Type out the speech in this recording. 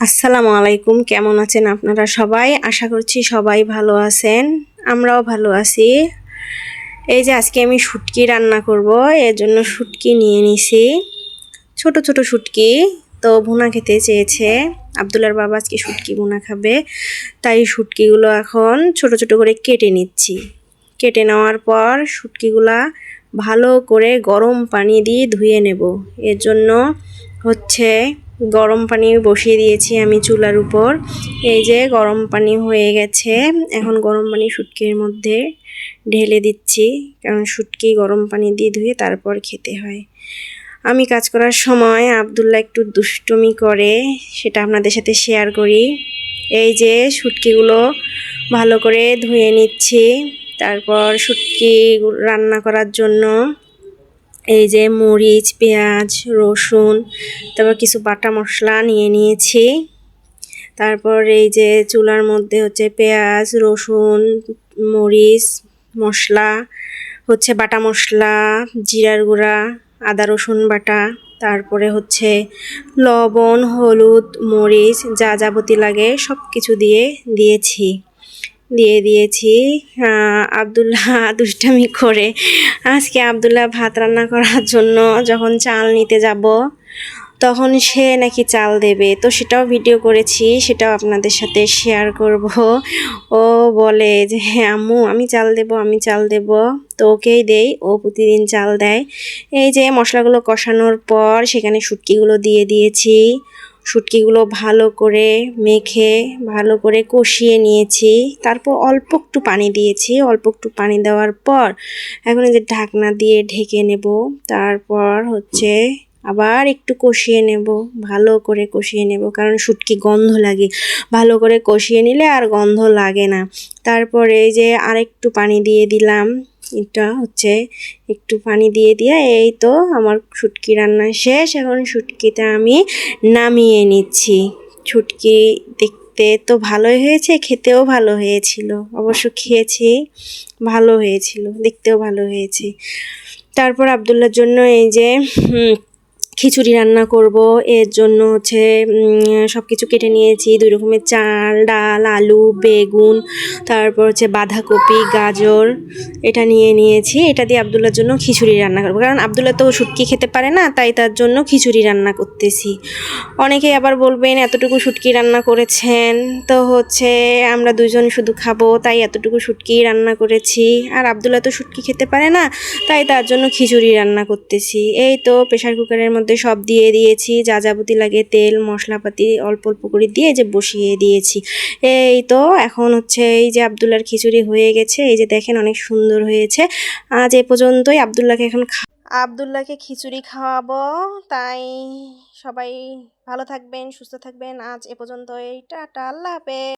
আসসালামু আলাইকুম, কেমন আছেন আপনারা সবাই? আশা করছি সবাই ভালো আছেন, আমরাও ভালো আছি। এই যে আজকে আমি শুটকি রান্না করব, এর জন্য শুটকি নিয়ে নিছি, ছোট ছোট শুটকি। তো ভুনা খেতে চেয়েছে আব্দুল্লার বাবা, আজকে শুটকি ভুনা খাবে, তাই শুটকিগুলো এখন ছোট ছোট করে কেটে নিচ্ছি। কেটে নেওয়ার পর শুটকিগুলা ভালো করে গরম পানি দিয়ে ধুয়ে নেব। এর জন্য হচ্ছে গরম পানি বসিয়ে দিয়েছি আমি চুলার উপর। এই যে গরম পানি হয়ে গেছে, এখন গরম পানি শুটকির মধ্যে ঢেলে দিচ্ছি, কারণ শুটকি গরম পানি দিয়ে ধুয়ে তারপর খেতে হয়। আমি কাজ করার সময় আব্দুল্লাহ একটু দুষ্টুমি করে, সেটা আপনাদের সাথে শেয়ার করি। এই যে শুটকিগুলো ভালো করে ধুয়ে নিচ্ছি, তারপর শুটকি রান্না করার জন্য এই যে মরিচ, পেঁয়াজ, রসুন, তারপর কিছু বাটা মশলা নিয়ে নিয়েছি। তারপর এই যে চুলার মধ্যে হচ্ছে পেঁয়াজ, রসুন, মরিচ মশলা, হচ্ছে বাটা মশলা, জিরার গুঁড়া, আদা রসুন বাটা, তারপরে হচ্ছে লবণ, হলুদ, মরিচ, যা যাবতীয় লাগে সব কিছু দিয়েছি। আব্দুল্লাহ দুষ্টামি করে, আজকে আব্দুল্লাহ ভাত রান্না করার জন্য যখন চাল নিতে যাব তখন সে নাকি চাল দেবে, তো সেটাও ভিডিও করেছি, সেটাও আপনাদের সাথে শেয়ার করব। ও বলে যে হ্যাঁ আম্মু আমি চাল দেব, তো ওকেই দেই, ও প্রতিদিন চাল দেয়। এই যে মশলাগুলো কষানোর পর সেখানে শুটকিগুলো দিয়ে দিয়েছি, শুটকিগুলো ভালো করে মেখে ভালো করে কষিয়ে নিয়েছি। তারপর অল্প একটু পানি দিয়েছি, অল্প একটু পানি দেওয়ার পর এখন এই যে ঢাকনা দিয়ে ঢেকে নেব। তারপর হচ্ছে আবার একটু কষিয়ে নেব, ভালো করে কষিয়ে নেব, কারণ শুটকি গন্ধ লাগে, ভালো করে কষিয়ে নিলে আর গন্ধ লাগে না। তারপরে এই যে আরেকটু পানি দিয়ে দিলাম, এটা হচ্ছে একটু পানি দিয়ে এই তো আমার শুটকি রান্না শেষ। এখন শুটকিটা আমি নামিয়ে নিচ্ছি। শুটকি দেখতে তো ভালোই হয়েছে, খেতেও ভালো হয়েছিল, অবশ্য খেয়েছি, ভালো হয়েছিল, দেখতেও ভালো হয়েছে। তারপর আব্দুল্লাহর জন্য এই যে খিচুড়ি রান্না করব, এর জন্য হচ্ছে সব কিছু কেটে নিয়েছি, 2 রকমের চাল, ডাল, আলু, বেগুন, তারপর হচ্ছে বাঁধাকপি, গাজর, এটা নিয়ে নিয়েছি। এটা দিয়ে আব্দুল্লাহর জন্য খিচুড়ি রান্না করব, কারণ আব্দুল্লাহ তো শুটকি খেতে পারে না, তাই তার জন্য খিচুড়ি রান্না করতেছি। অনেকেই আবার বলবেন এতটুকু শুটকি রান্না করেছেন, তো হচ্ছে আমরা 2 জন শুধু খাবো, তাই এতটুকু শুটকি রান্না করেছি। আর আব্দুল্লাহ তো শুটকি খেতে পারে না, তাই তার জন্য খিচুড়ি রান্না করতেছি। এই তো প্রেসার কুকারের মধ্যে সব দিয়ে দিয়েছি, যা যাবতীয় লাগে তেল মশলাপাতি অল্প অল্প করে দিয়ে যে বসিয়ে দিয়েছি। এই তো এখন হচ্ছে এই যে আব্দুল্লাহর খিচুড়ি হয়ে গেছে, এই যে দেখেন অনেক সুন্দর হয়েছে। আজ এ পর্যন্তই, আব্দুল্লাহকে এখন আব্দুল্লাহকে খিচুড়ি খাওয়াবো। তাই সবাই ভালো থাকবেন, সুস্থ থাকবেন, আজ এ পর্যন্তই, টাটা, আল্লাহ হাফেজ।